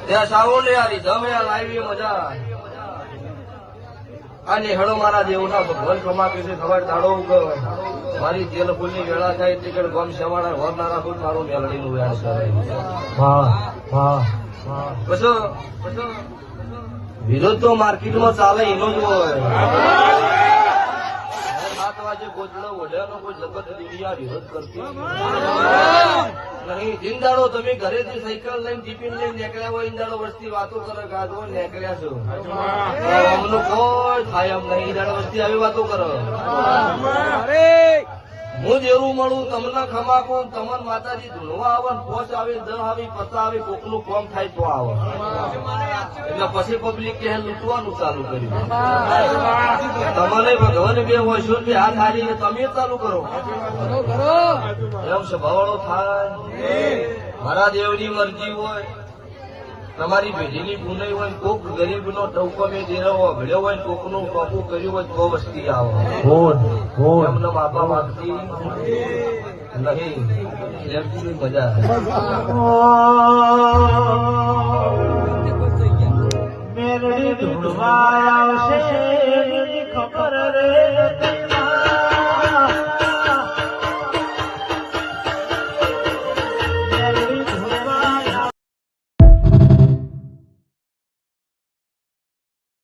ત્યાં સાવો ને યારી જમે લાવી મજા અને હેડો મારા દેવના ભગવાન ક્ષમા કે છે ખબર દાડો મારી જેલ ફૂલની વેળા થાય ટિકટ ગમ શેવાડા વરનારા ફૂલ મારું મેલડીનું વ્યાસ કરે પછી વિરોધ તો માર્કેટમાં ચાલે એનો જ હોય 7 વાગે ગોચડો વઢ્યાનો કોઈ જગત દુનિયા વિરોધ કરતી નહીં. ઇંદાડો તમે ઘરેથી સાયકલ લઈને ટિફિન લઈને નીકળ્યા હોય ઇંદાડો વસ્તી વાતો કરે ગાધો નીકળ્યા છો અમનું કોઈ થાય એમ નહીં. ઇંદાડો વસ્તી આવી વાતો કરો હું જેવું મળું તમને ખમાકું તમને માતાજી ધૂણવા આવે પોચ આવે 10 આવી 50 આવે કોકનું કોમ થાય તો આવે એટલે પછી પબ્લિક કે લૂંટવાનું ચાલુ કર્યું. તમને ભગવાન 2 વર્ષો હાથ હારીને તમે ચાલુ કરો એમ સ્વભાવડો થાય. મારા દેવની મરજી હોય તમારી પેઢીની પુનઈ હોય કોક ગરીબનો ટવકો મેં દેરાવો ભળ્યો હોય કોકનું ટોપું કર્યું હોય તો વસ્તી આવે એમને બાપા માંગતી નહીં. એમની મજા મેરડી ઢૂંઢવા આવશે